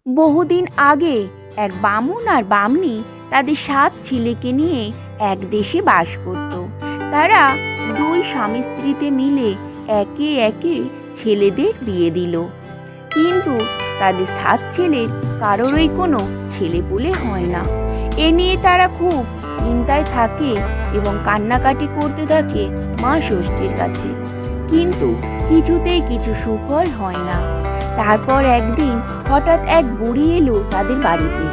বহুদিন আগে এক বামুন আর বামনী তাদের ৭ ছেলেকে নিয়ে এক দেশে বাস করত। তারা দুই স্বামী স্ত্রীতে মিলে একে একে ছেলেদের বিয়ে দিল, কিন্তু তাদের ৭ ছেলের কারোরই কোনো ছেলেপুলে হয় না। এ নিয়ে তারা খুব চিন্তায় থাকে এবং কান্নাকাটি করতে থাকে মা ষষ্ঠীর কাছে, কিন্তু কিছুতেই কিছু সুফল হয় না। তারপর একদিন হঠাৎ এক বুড়ি এলো তাদের বাড়িতে।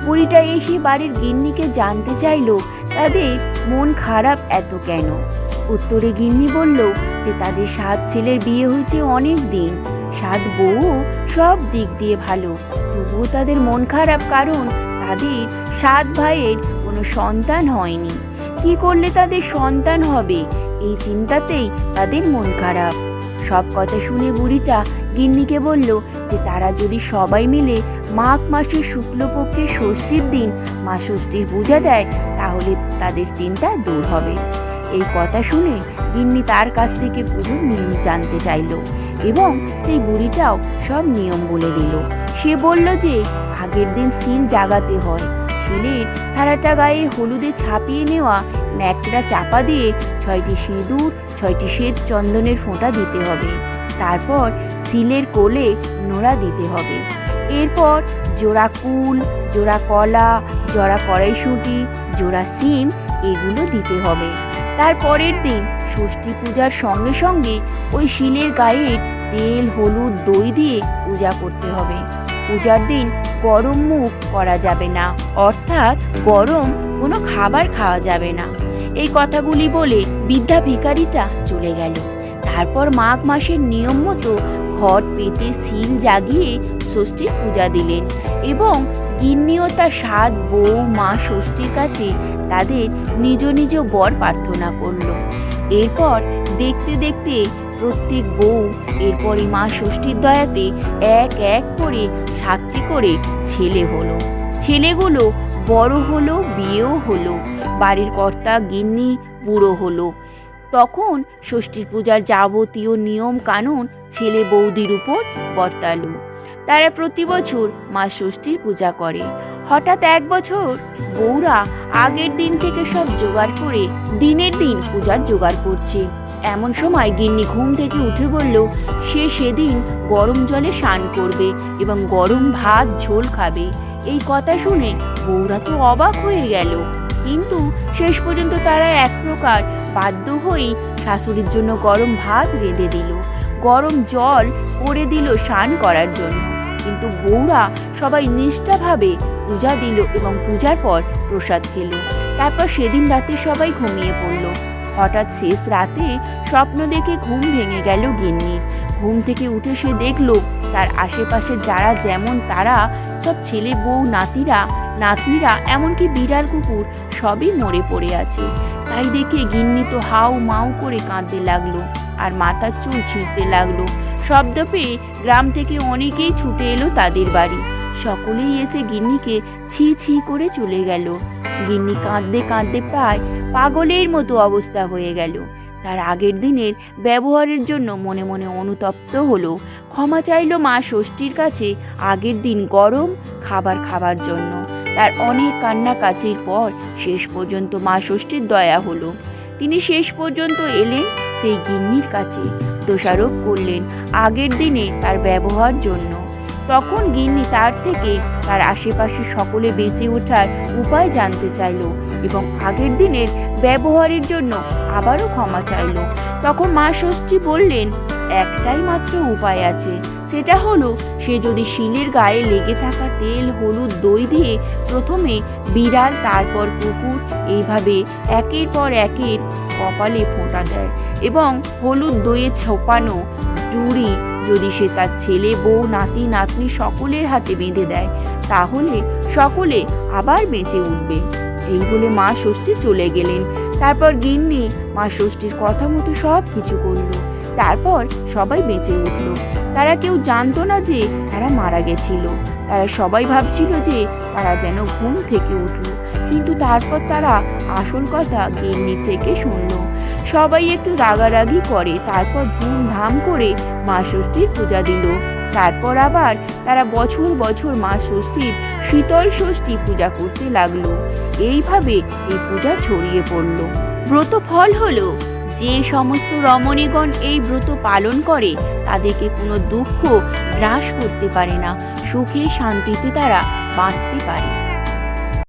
বুড়িটা এসে বাড়ির গিন্নিকে জানতে চাইলো তাদের মন খারাপ এত কেন। উত্তরে গিন্নি বলল যে তাদের ৭ ছেলের বিয়ে হয়েছে অনেক দিন, ৭ বউ সব দিক দিয়ে ভালো, তবুও তাদের মন খারাপ কারণ তাদের ৭ ভাইয়ের কোনো সন্তান হয়নি। কি করলে তাদের সন্তান হবে, এই চিন্তাতেই তাদের মন খারাপ। সব কথা শুনে বুড়িটা গিন্নিকে বলল যে তারা যদি সবাই মিলে মাঘ মাসের শুক্লপক্ষের ষষ্ঠীর দিন মা ষষ্ঠীর পূজা দেয় তাহলে তাদের চিন্তা দূর হবে। এই কথা শুনে গিন্নি তার কাছ থেকে পুজোর নিয়ম জানতে চাইল এবং সেই বুড়িটাও সব নিয়ম বলে দিল। সে বলল যে আগের দিন শিল জাগাতে হয়, শিলের সারাটা গায়ে হলুদে ছাপিয়ে নেওয়া ন্যাকড়া চাপা দিয়ে ৬টি সিঁদুর ৬টি শ্বেত চন্দনের ফোঁটা দিতে হবে। তারপর শিলের কোলে নোড়া দিতে হবে। এরপর জোড়া কুল, জোড়া কলা, জোড়া কড়াইশুঁটি, জোড়া শিম এগুলো দিতে হবে। তারপরের দিন ষষ্ঠী পূজার সঙ্গে সঙ্গে ওই শিলের গায়ের তেল হলুদ দই দিয়ে পূজা করতে হবে। পূজার দিন গরম মুখ করা যাবে না, অর্থাৎ গরম কোনো খাবার খাওয়া যাবে না। এই কথাগুলি বলে বৃদ্ধা ভিখারিটা চলে গেল। তারপর মাঘ মাসের নিয়ম মতো ঘট পেতে শিল জাগিয়ে ষষ্ঠীর পূজা দিলেন এবং গিন্নিও তার ৭ বউ মা ষষ্ঠীর কাছে তাদের নিজ নিজ বর প্রার্থনা করল। এরপর দেখতে দেখতে প্রত্যেক বউ এরপরই মা ষষ্ঠীর দয়াতে এক এক করে ৭টি করে ছেলে হলো। ছেলেগুলো বড় হলো, বিয়েও হলো, বাড়ির কর্তা গিন্নি বুড়ো হলো। তখন ষষ্ঠীর পূজার যাবতীয় নিয়ম কানুন ছেলে বৌদির উপর বর্তালো। তারা প্রতি বছর মা ষষ্ঠীর পূজা করে। হঠাৎ এক বছর বউরা আগের দিন থেকে সব জোগাড় করে দিনের দিন পূজার জোগাড় করছে। এমন সময় গিন্নি ঘুম থেকে উঠে বলল সে সেদিন গরম জলে স্নান করবে এবং গরম ভাত ঝোল খাবে। এই কথা শুনে বউরা তো অবাক হয়ে গেল, কিন্তু শেষ পর্যন্ত তারা এক প্রকার বাধ্য হয়েই শাশুড়ির জন্য গরম ভাত রেঁধে দিল, গরম জল করে দিল স্নান করার জন্য। কিন্তু বউরা সবাই নিষ্ঠাভাবে পূজা দিল এবং পূজার পর প্রসাদ খেল। তারপর সেদিন রাতে সবাই ঘুমিয়ে পড়ল। হঠাৎ শেষ রাতে স্বপ্ন দেখে ঘুম ভেঙে গেল গিন্নির। ঘুম থেকে উঠে সে দেখল তার আশেপাশে যারা যেমন তারা সব ছেলে বউ নাতিরা নাতনিরা এমনকি বিড়াল কুকুর সবই মরে পড়ে আছে। তাই দেখে গিন্নি তো হাউ মাউ করে কাঁদতে লাগলো আর মাথার চুল ছিঁড়তে লাগলো। শব্দ পেয়ে গ্রাম থেকে অনেকেই ছুটে এলো তাদের বাড়ি। সকলেই এসে গিন্নিকে ছি ছি করে চলে গেল। গিন্নি কাঁদতে কাঁদতে প্রায় পাগলের মতো অবস্থা হয়ে গেল। তার আগের দিনের ব্যবহারের জন্য মনে মনে অনুতপ্ত হলো, ক্ষমা চাইল মা ষষ্ঠীর কাছে আগের দিন গরম খাবার খাবার জন্য। তার অনেক কান্নাকাটির পর শেষ পর্যন্ত মা ষষ্ঠীর দয়া হলো। তিনি শেষ পর্যন্ত এলেন সেই গিন্নির কাছে, দোষারোপ করলেন আগের দিনে তার ব্যবহার জন্য। তখন গিন্নি তার থেকে তার আশেপাশে সকলে বেঁচে ওঠার উপায় জানতে চাইল এবং আগের দিনের ব্যবহারের জন্য আবারও ক্ষমা চাইল। তখন মা ষষ্ঠী বললেন একটাই মাত্র উপায় আছে, সেটা হলো সে যদি শিলের গায়ে লেগে থাকা তেল হলুদ দই দিয়ে প্রথমে বিড়াল তারপর কুকুর এইভাবে একের পর একের কপালে ফোঁটা দেয় এবং হলুদ দইয়ে ছোপানো চুড়ি যদি সে তার ছেলে বউ নাতি নাতনি সকলের হাতে বেঁধে দেয় তাহলে সকলে আবার বেঁচে উঠবে। এই বলে মা ষষ্ঠী চলে গেলেন। তারপর গিন্নি মা ষষ্ঠীর কথা মতো সব কিছু করলো। তারপর সবাই বেঁচে উঠল। তারা কেউ জানতো না যে তারা মারা গেছিল। তারা সবাই ভাবছিল যে তারা যেন ঘুম থেকে উঠল, কিন্তু তারপর তারা আসল কথা গিন্নির থেকে শুনলো। সবাই একটু রাগারাগি করে, তারপর ধুমধাম করে মা ষষ্ঠীর পূজা দিল। তারপর আবার তারা বছর বছর মা ষষ্ঠীর শীতল ষষ্ঠী পূজা করতে লাগলো। এইভাবে এই পূজা ছড়িয়ে পড়ল। ব্রত ফল হলো, যে সমস্ত রমণীগণ এই ব্রত পালন করে তাদেরকে কোনো দুঃখ গ্রাস করতে পারে না, সুখে শান্তিতে তারা বাঁচতে পারে।